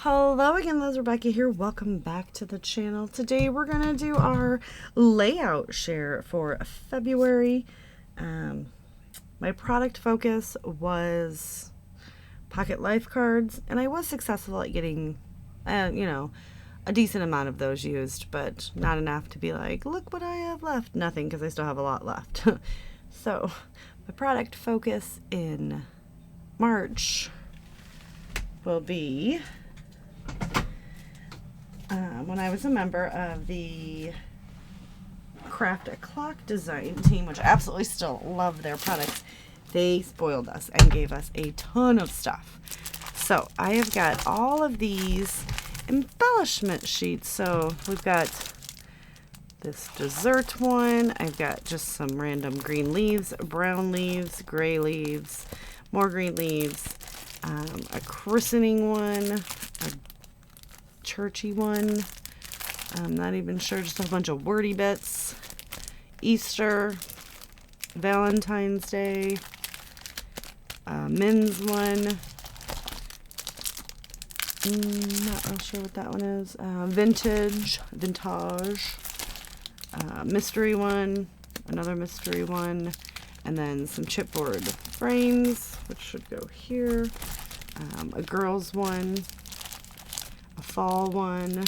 Hello again, Liz Rebecca here. Welcome back to the channel. Today we're going to do our layout share for February. My product focus was pocket life cards, and I was successful at getting, a decent amount of those used, but not enough to be like, look what I have left. Nothing, because I still have a lot left. So my product focus in March will be when I was a member of the Craft a Clock design team, which I absolutely still love their products. They spoiled us and gave us a ton of stuff. So I have got all of these embellishment sheets. So we've got this dessert one. I've got just some random green leaves, brown leaves, gray leaves, more green leaves, a christening one, a churchy one. I'm not even sure, just a bunch of wordy bits. Easter, Valentine's Day, men's one. Not real sure what that one is. Vintage, mystery one, another mystery one, and then some chipboard frames, which should go here. A girls one, a fall one.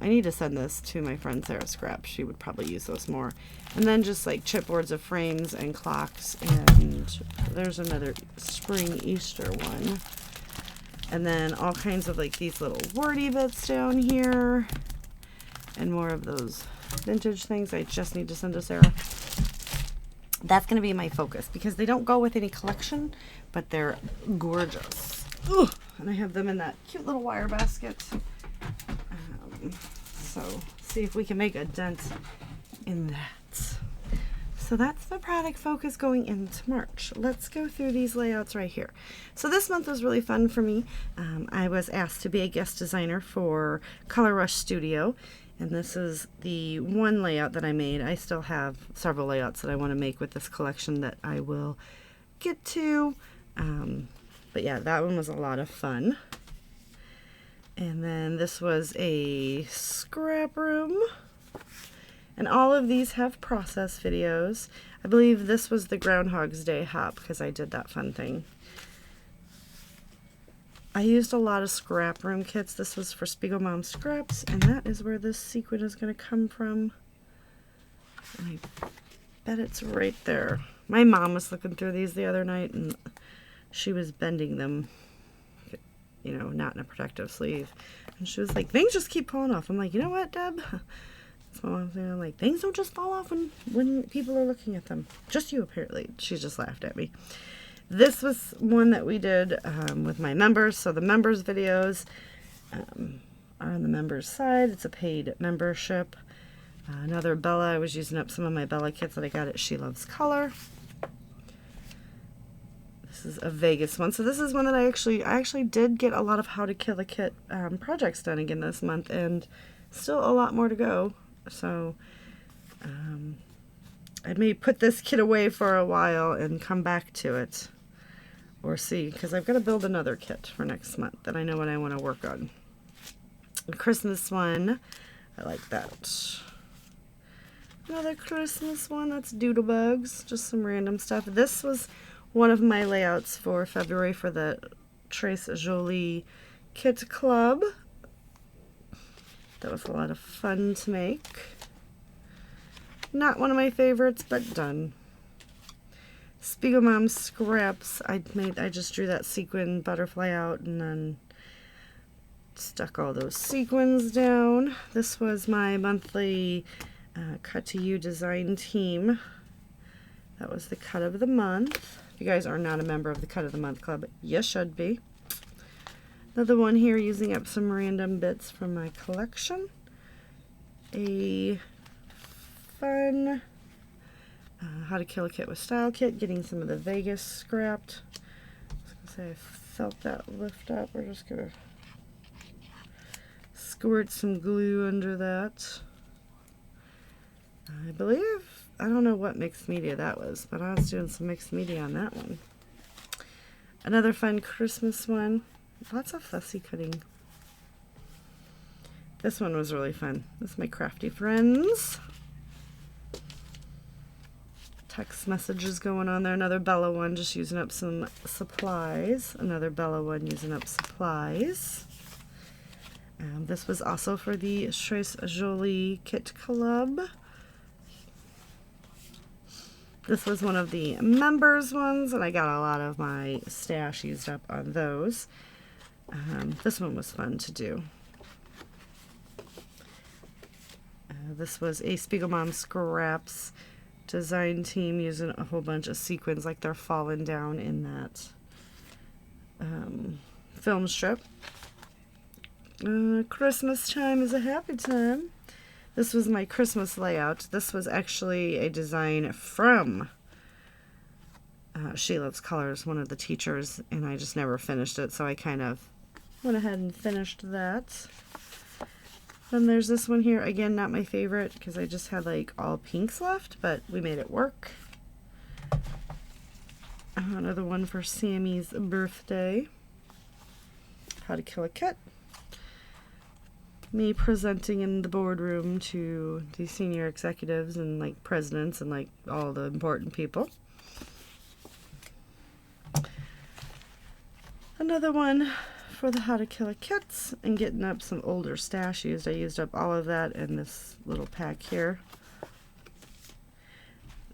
I need to send this to my friend Sarah Scrap. She would probably use those more. And then just like chipboards of frames and clocks. And there's another spring Easter one. And then all kinds of like these little wordy bits down here. And more of those vintage things I just need to send to Sarah. That's going to be my focus because they don't go with any collection, but they're gorgeous. Ugh. And I have them in that cute little wire basket. So see if we can make a dent in that. So that's the product focus going into March. Let's go through these layouts right here. So this month was really fun for me. I was asked to be a guest designer for Color Rush Studio, and this is the one layout that I made. I still have several layouts that I want to make with this collection that I will get to. But yeah, that one was a lot of fun. And then this was a scrap room. And all of these have process videos. I believe this was the Groundhog's Day hop because I did that fun thing. I used a lot of scrap room kits. This was for Spiegel Mom Scraps, and that is where this sequin is going to come from. And I bet it's right there. My mom was looking through these the other night, and she was bending them, not in a protective sleeve. And she was like, things just keep falling off. I'm like, you know what, Deb? That's what I'm saying. I'm like, things don't just fall off when people are looking at them. Just you, apparently. She just laughed at me. This was one that we did with my members. So the members videos are on the members side. It's a paid membership. Another Bella. I was using up some of my Bella kits that I got at She Loves Color. This is a Vegas one. So this is one that I actually did get a lot of How to Kill a Kit projects done again this month, and still a lot more to go. So I may put this kit away for a while and come back to it, or see, because I've got to build another kit for next month that I know what I want to work on. The Christmas one, I like that. Another Christmas one, that's Doodlebugs, just some random stuff. This was one of my layouts for February for the Trace Jolie Kit Club. That was a lot of fun to make. Not one of my favorites, but done. Spiegel Mom Scraps. I just drew that sequin butterfly out and then stuck all those sequins down. This was my monthly Cut to You design team. That was the cut of the month. If you guys are not a member of the Cut of the Month Club, you should be. Another one here using up some random bits from my collection. A fun How to Kill a Kit with Style kit, getting some of the Vegas scrapped. I was going to say I felt that lift up. We're just going to squirt some glue under that. I believe, I don't know what mixed media that was, but I was doing some mixed media on that one. Another fun Christmas one. Lots of fussy cutting. This one was really fun. This is my crafty friends. Text messages going on there. Another Bella one, just using up some supplies. Another Bella one, using up supplies. This was also for the Tres Jolie Kit Club. This was one of the members ones, and I got a lot of my stash used up on those. This one was fun to do. This was a Spiegel Mom Scraps design team using a whole bunch of sequins like they're falling down in that film strip. Christmas time is a happy time. This was my Christmas layout. This was actually a design from She Loves Colors, one of the teachers, and I just never finished it, so I kind of went ahead and finished that. Then there's this one here, again, not my favorite because I just had like all pinks left, but we made it work. Another one for Sammy's birthday. How to Kill a Kit. Me presenting in the boardroom to the senior executives and like presidents and like all the important people. Another one for the How to Kill a Kits and getting up some older stash used. I used up all of that in this little pack here.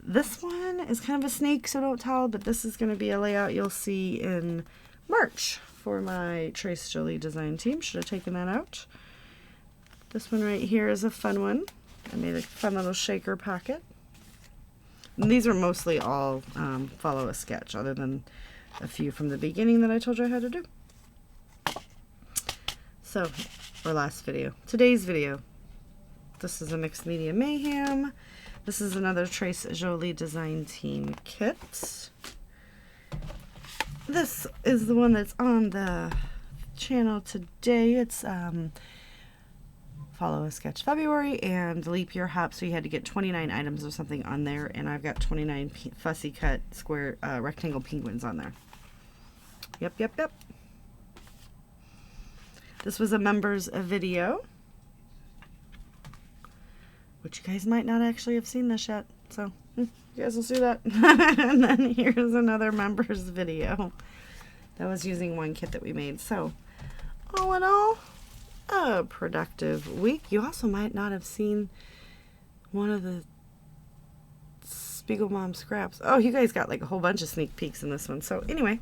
This one is kind of a snake, so don't tell, but this is going to be a layout you'll see in March for my Tres Jolie design team. Should have taken that out. This one right here is a fun one. I made a fun little shaker pocket. And these are mostly all follow a sketch, other than a few from the beginning that I told you I had to do. So, our last video. Today's video. This is a Mixed Media Mayhem. This is another Tres Jolie design team kit. This is the one that's on the channel today. It's Follow a Sketch February and Leap Year Hop, so you had to get 29 items or something on there, and I've got 29 fussy cut square rectangle penguins on there. Yep. This was a members video, which you guys might not actually have seen this yet, so you guys will see that. And then here's another members video that was using one kit that we made. So all in all, a productive week. You also might not have seen one of the Spiegel Mom Scraps. Oh, you guys got like a whole bunch of sneak peeks in this one. So anyway,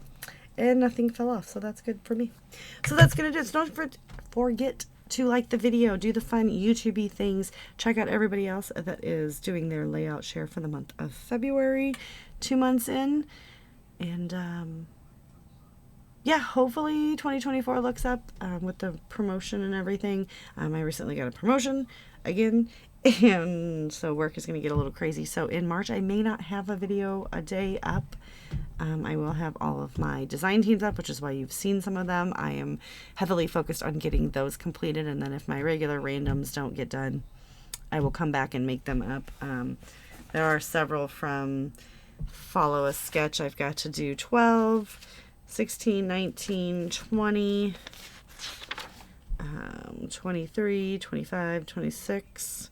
and nothing fell off, so that's good for me. So that's gonna do it. So don't forget to like the video, do the fun YouTube-y things, check out everybody else that is doing their layout share for the month of February, 2 months in, and yeah, hopefully 2024 looks up with the promotion and everything. I recently got a promotion again, and so work is going to get a little crazy. So in March, I may not have a video a day up. I will have all of my design teams up, which is why you've seen some of them. I am heavily focused on getting those completed, and then if my regular randoms don't get done, I will come back and make them up. There are several from Follow a Sketch. I've got to do 12, 16, 19, 20, 23, 25, 26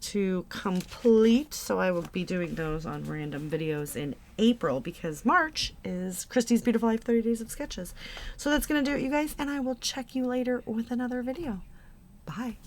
to complete. So I will be doing those on random videos in April because March is Christy's Beautiful Life 30 Days of Sketches. So that's going to do it, you guys, and I will check you later with another video. Bye.